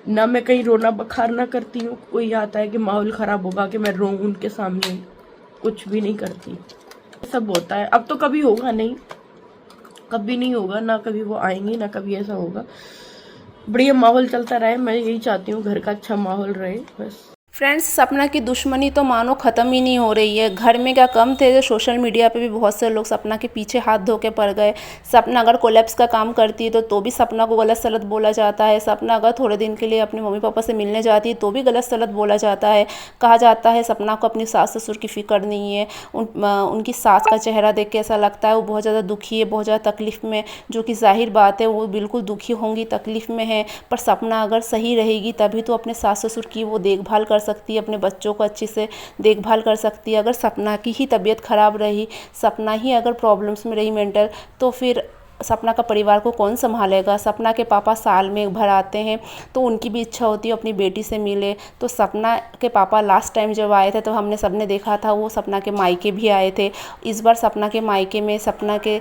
ना मैं कहीं रोना बखारना करती हूँ, कोई आता है कि माहौल ख़राब होगा कि मैं रोऊँ उनके सामने, कुछ भी नहीं करती। सब होता है, अब तो कभी होगा नहीं, कभी नहीं होगा, ना कभी वो आएंगी ना कभी ऐसा होगा। बढ़िया माहौल चलता रहे, मैं यही चाहती हूँ, घर का अच्छा माहौल रहे बस। फ्रेंड्स, सपना की दुश्मनी तो मानो ख़त्म ही नहीं हो रही है। घर में क्या कम थे, जो सोशल मीडिया पे भी बहुत से लोग सपना के पीछे हाथ धो के पड़ गए। सपना अगर कोलैप्स का काम करती है तो भी सपना को गलत सलत बोला जाता है। सपना अगर थोड़े दिन के लिए अपने मम्मी पापा से मिलने जाती है तो भी गलत सलत बोला जाता है। कहा जाता है सपना को अपनी सास ससुर की फ़िक्र नहीं है। उनकी सास का चेहरा देख के ऐसा लगता है वो बहुत ज़्यादा दुखी है, बहुत ज़्यादा तकलीफ़ में, जो कि ज़ाहिर बात है वो बिल्कुल दुखी होंगी, तकलीफ़ में है। पर सपना अगर सही रहेगी तभी तो अपने सास ससुर की वो देखभाल कर सकती है, अपने बच्चों को अच्छे से देखभाल कर सकती है। अगर सपना की ही तबीयत ख़राब रही, सपना ही अगर प्रॉब्लम्स में रही मेंटल, तो फिर सपना का परिवार को कौन संभालेगा। सपना के पापा साल में एक बार आते हैं तो उनकी भी इच्छा होती है अपनी बेटी से मिले। तो सपना के पापा लास्ट टाइम जब आए थे तो हमने सबने देखा था वो सपना के मायके भी आए थे। इस बार सपना के मायके में सपना के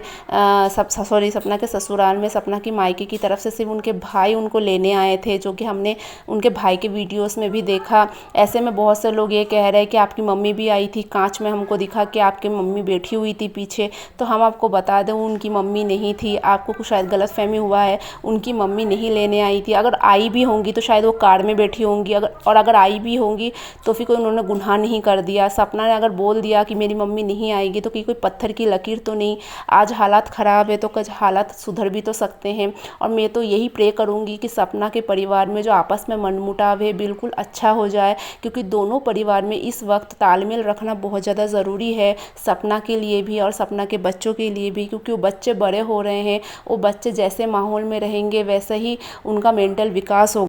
ससुराल में सपना की मायके की तरफ से सिर्फ उनके भाई उनको लेने आए थे, जो कि हमने उनके भाई के वीडियोस में भी देखा। ऐसे में बहुत से लोग ये कह रहे हैं कि आपकी मम्मी भी आई थी, कांच में हमको दिखा कि आपकी मम्मी बैठी हुई थी पीछे। तो हम आपको बता दें उनकी मम्मी नहीं थी, आपको कुछ शायद गलतफहमी हुआ है, उनकी मम्मी नहीं लेने आई थी। अगर आई भी होंगी तो शायद वो कार में बैठी होंगी, अगर आई भी होंगी तो फिर कोई उन्होंने गुनाह नहीं कर दिया। सपना ने अगर बोल दिया कि मेरी मम्मी नहीं आएगी तो कोई पत्थर की लकीर तो नहीं। आज हालात ख़राब है तो कुछ हालात सुधर भी तो सकते हैं। और मैं तो यही प्रे करूँगी कि सपना के परिवार में जो आपस में मनमुटाव है बिल्कुल अच्छा हो जाए, क्योंकि दोनों परिवार में इस वक्त तालमेल रखना बहुत ज़्यादा ज़रूरी है, सपना के लिए भी और सपना के बच्चों के लिए भी। क्योंकि वो बच्चे बड़े हो रहे हैं, वो बच्चे जैसे माहौल में रहेंगे वैसे ही उनका मेंटल विकास होगा।